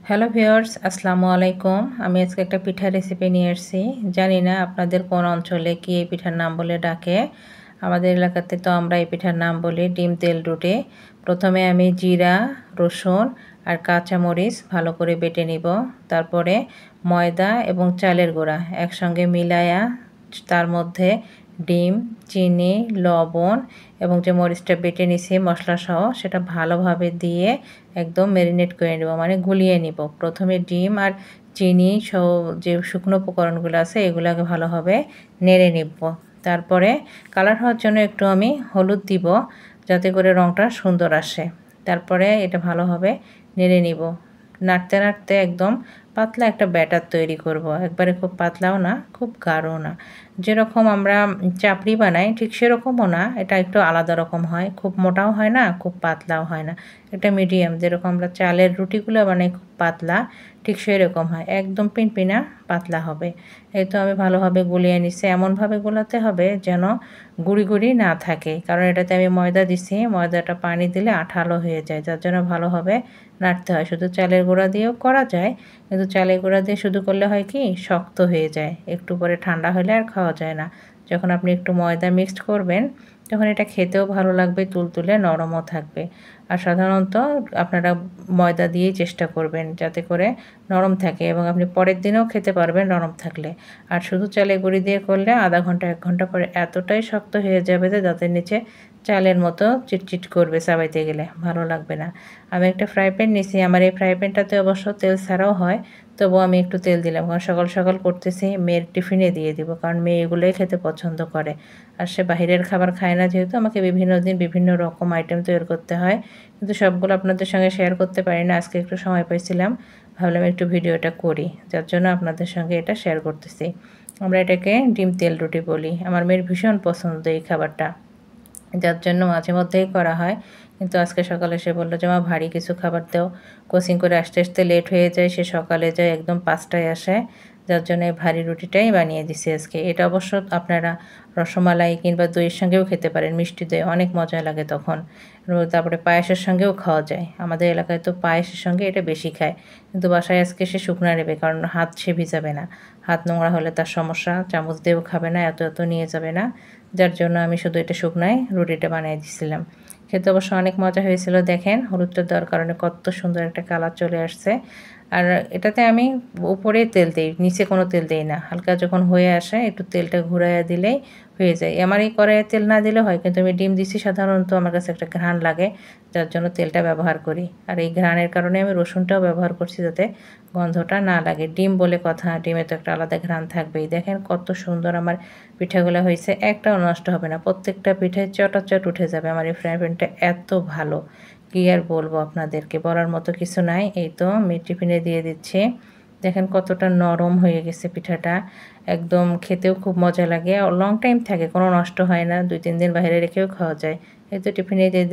Hello viewers, আসসালামু আলাইকুম। আমি আজকে একটা পিঠার রেসিপি নিয়ে এসেছি। জানি না আপনাদের কোন অঞ্চলে কি এই পিঠার নাম বলে ডাকে। আমাদের এলাকাতে তো আমরা এই পিঠার নাম বলি ডিম তেল রুটি। প্রথমে আমি জিরা, রসুন আর কাঁচামরিচ ভালো করে বেটে নিব। তারপরে ময়দা এবং চালের গুঁড়া একসঙ্গে মিলায়া তার মধ্যে ডিম, চিনি, লবণ এবং যে মরিচটা বেটে নিছি মশলা সহ সেটা ভালোভাবে দিয়ে একদম ম্যারিনেট করে নেব, মানে গুলিয়ে নিব। প্রথমে ডিম আর চিনি সহ যে শুকনো উপকরণগুলো আছে এগুলোকে ভালোভাবে নেড়ে নিব। তারপরে কালার হওয়ার জন্য একটু আমি হলুদ দিব, যাতে করে রঙটা সুন্দর আসে। তারপরে এটা ভালোভাবে নেড়ে নিব। নাড়তে নাড়তে একদম পাতলা একটা ব্যাটার তৈরি করব। একবারে খুব পাতলাও না, খুব গাঢ়ও না। যেরকম আমরা চাপড়ি বানাই ঠিক সেরকমও না, এটা একটু আলাদা রকম হয়। খুব মোটাও হয় না, খুব পাতলাও হয় না। এটা মিডিয়াম, যেরকম আমরা চালের রুটিগুলো বানাই খুব পাতলা, ঠিক সেই রকম হয়। একদম পিনপিনা পাতলা হবে। এই তো আমি ভালোভাবে গুলিয়ে নিচ্ছি। এমনভাবে গোলাতে হবে যেন গুঁড়ি গুঁড়ি না থাকে, কারণ এটাতে আমি ময়দা দিছি। ময়দাটা পানি দিলে আঠালো হয়ে যায়, যার জন্য ভালোভাবে নাড়তে হয়। শুধু চালের গুঁড়া দিয়েও করা যায়, কিন্তু চালের গুঁড়া দিয়ে শুধু করলে হয় কি শক্ত হয়ে যায়, একটু পরে ঠান্ডা হলে আর খাওয়া যায় না। যখন আপনি একটু ময়দা মিক্সড করবেন তখন এটা খেতেও ভালো লাগবে, তুলতুলে নরমও থাকবে। আর সাধারণত আপনারা ময়দা দিয়েই চেষ্টা করবেন যাতে করে নরম থাকে, এবং আপনি পরের দিনেও খেতে পারবেন নরম থাকলে। আর শুধু চালের গুঁড়ি দিয়ে করলে আধা ঘন্টা 1 ঘন্টা পরে এতটাই শক্ত হয়ে যাবে যে দাঁতের নিচে চালের মতো চিটচিট করবে, চাবাইতে গেলে ভালো লাগবে না। আমি একটা ফ্রাই প্যান নিয়েছি। আমার এই ফ্রাই প্যানটাতে অবশ্য তেল ছাড়াও হয়, তবুও আমি একটু তেল দিলাম, কারণ সকাল সকাল করতেছি, মেয়ের টিফিনে দিয়ে দিব, কারণ মেয়ে এগুলোই খেতে পছন্দ করে। আর সে বাহিরের খাবার খায় না, যেহেতু আমাকে বিভিন্ন দিন বিভিন্ন রকম আইটেম তৈরি করতে হয়, কিন্তু সবগুলো আপনাদের সঙ্গে শেয়ার করতে পারি না। আজকে একটু সময় পাইছিলাম, ভাবলাম একটু ভিডিওটা করি, যার জন্য আপনাদের সঙ্গে এটা শেয়ার করতেছি। আমরা এটাকে ডিম তেল রুটি বলি। আমার মেয়ের ভীষণ পছন্দ এই খাবারটা, যার জন্য মাঝে মধ্যেই করা হয়। কিন্তু আজকে সকালে সে বলল যে মা ভারী কিছু খাবার দাও, কোচিং করে আসতে আসতে লেট হয়ে যায়, সে সকালে যায় একদম 5টায় আসে, যার জন্য এই ভারী রুটিটাই বানিয়ে দিছি আজকে। এটা অবশ্য আপনারা রসমালাই কিংবা দইয়ের সঙ্গেও খেতে পারেন, মিষ্টি দই অনেক মজা লাগে তখন। তারপরে পায়েসের সঙ্গেও খাওয়া যায়। আমাদের এলাকায় তো পায়েসের সঙ্গে এটা বেশি খায়, কিন্তু বাসায় আজকে সে শুকনা নেবে, কারণ হাত সে ভিজাবে না। হাত নোংরা হলে তার সমস্যা, চামচ দিয়েও খাবে না, এত এত নিয়ে যাবে না। যার জন্য আমি শুধু এটা শুকনায় রুটিটা বানিয়ে দিছিলাম। খেতে অবশ্য অনেক মজা হয়েছিল। দেখেন হলুদটা দেওয়ার কারণে কত সুন্দর একটা কালার চলে আসছে। আর এটাতে আমি উপরে তেল দেই, নিচে কোনো তেল দেই না। হালকা যখন হয়ে আসে একটু তেলটা ঘুরাইয়া দিলেই হয়ে যায়। আমার এই কড়াইয়ে তেল না দিলে হয়, কিন্তু আমি ডিম দিছি সাধারণত, আমার কাছে একটা ঘ্রাণ লাগে, যার জন্য তেলটা ব্যবহার করি। আর এই ঘ্রাণের কারণে আমি রসুনটাও ব্যবহার করছি, যাতে গন্ধটা না লাগে। ডিম বলে কথা, ডিমে তো একটা আলাদা ঘ্রাণ থাকবেই। দেখেন কত সুন্দর আমার পিঠাগুলো হয়েছে, একটাও নষ্ট হবে না। প্রত্যেকটা পিঠায় চটাচট উঠে যাবে। আমার এই ফ্রাই প্যানটা এত ভালো, কী আর বলবো আপনাদেরকে, বলার মতো কিছু নাই। এই তো আমি টিফিনে দিয়ে দিচ্ছি। দেখেন কতটা নরম হয়ে গেছে পিঠাটা, একদম খেতেও খুব মজা লাগে। লং টাইম থাকে, কোনো নষ্ট হয় না, 2-3 দিন বাইরে রেখেও খাওয়া যায়। এই তো টিফিনে দিয়ে